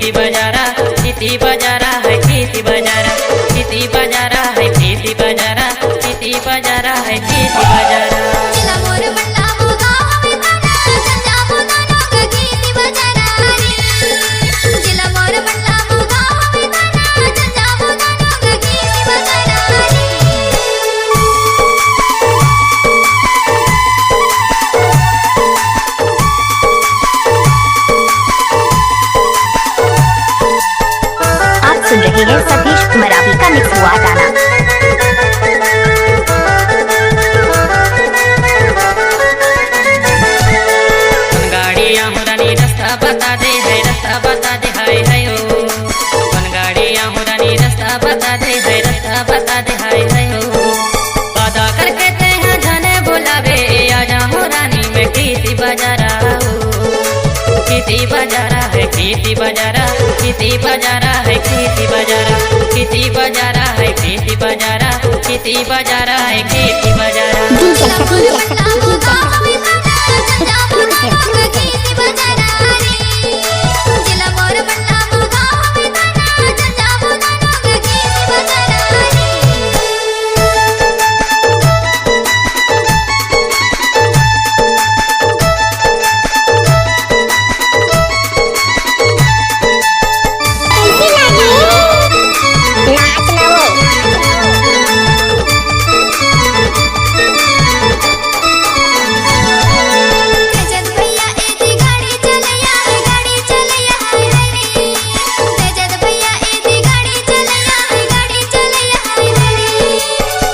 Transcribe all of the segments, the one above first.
प्रीति बाजारा प्रीति बाजारा है प्रीति बाजारा प्रीति बाजारा है प्रीति बाजारा प्रीति बाजारा है प्रीति बाजारा जिला मोर बंडा मोगाव में ताना जंजा मोदानो का कीर्ति बाजारा रे जिला मोर बंडा मोगाव में ताना जंजा मोदानो का कीर्ति बाजारा रे आप सुन रहे हैं सतीश मरावी का मिक्स हुआ गाना। गाड़ियाँ हुरानी रास्ता बता दे है रास्ता बता दे हाय हाय ओ गाड़ियाँ हुरानी रास्ता बता दे है रास्ता बता दे हाय हाय ओ वादा करके ते हैं जाने बुलावे आजा हुरानी में कीर्ति बाजारा कीर्ति बाजारा है कीर्ति बाजारा कीर्ति बाजारा है कीर्ति बाजारा कीर्ति बाजारा है कीर्ति बाजारा कीर्ति बाजारा है कीर्ति बाजारा जिला मोर बंडा मोगाव में ताना जंजा मोदानो का कीर्ति बाजारा रे जिला मोर बंडा मोगाव में ताना जंजा मोदानो का कीर्ति बाजारा रे तेजत भैया एदी गाड़ी चलैया हाय हाय रे तेजत भैया एदी गाड़ी चलैया हाय हाय रे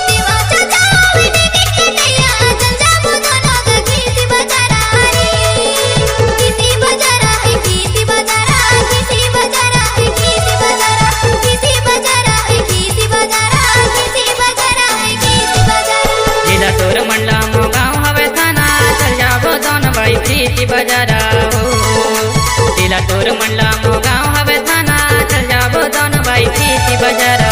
देवा चाचा विनी के दैया जंजा मोदानो का कीर्ति बाजारा रे कीर्ति बाजारा है कीर्ति बाजारा कीर्ति बाजारा है कीर्ति बाजारा कीर्ति बाजारा है कीर्ति बाजारा कीर्ति बाजारा है कीर्ति बाजारा जिला तोर मंडला मोगाव हवे थाना चल जाबो दोन भाई प्रीति बाजारा जिला तोर मंडला मोगाव हवे थाना चल जाबो दोन भाई प्रीति बाजारा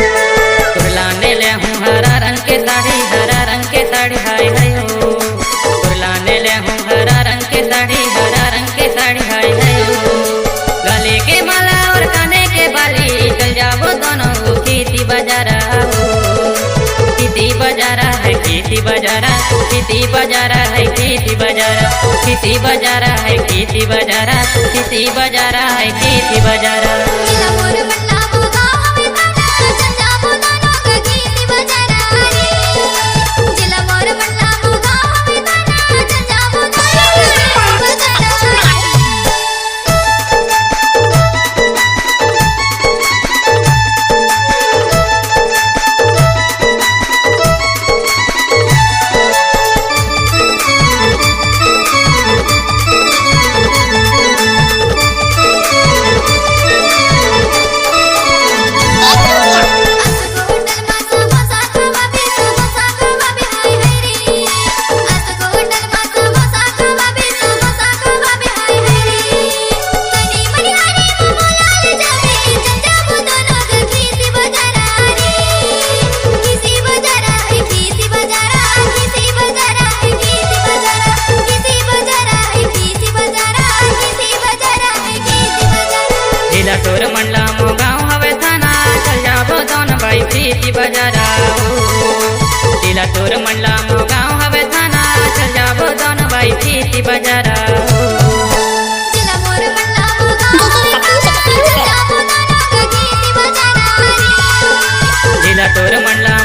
लाने ले हूँ हरा रंग के साड़ी हाय हाय हो लाने ले हूँ हरा रंग के साड़ी हाय हाय हो गले के माला और काने के बाली चल जाओ दोनों कीर्ति बाजारा कीर्ति बाजारा है कीर्ति बाजारा कीर्ति बाजारा है कीर्ति बाजारा कीर्ति बाजारा है कीर्ति बाजारा कीर्ति बाजारा है कीर्ति बाजारा जिला मोर बंडा मोगाव में ताना जंजा मोदानो का कीर्ति बाजारा रे जिला मोर बंडा मोगाव में ताना जंजा मोदानो का कीर्ति बाजारा असको होटल मा समोसा खावा बे हाय हाय रे असको होटल मा समोसा खावा बे हाय हाय रे कनी मनी हारी मो बोलाल जावे जंजा मोदानो का कीर्ति बाजारा रे कीर्ति बाजारा है कीर्ति बाजारा कीर्ति बाजारा है कीर्ति बाजारा कीर्ति बाजारा है कीर्ति बाजारा कीर्ति बाजारा है कीर्ति बाजारा जिला तोर मंडला मोगाव हवे थाना चल जाबो दोन भाई प्रीति बाजारा जिला तोर मंडला मोगाव हवे थाना चल जाबो दोन भाई प्रीति बाजारा जिला मोर बंडा मोगाव में ताना जंजा मोदानो का कीर्ति बाजारा रे जिला तोर मंडला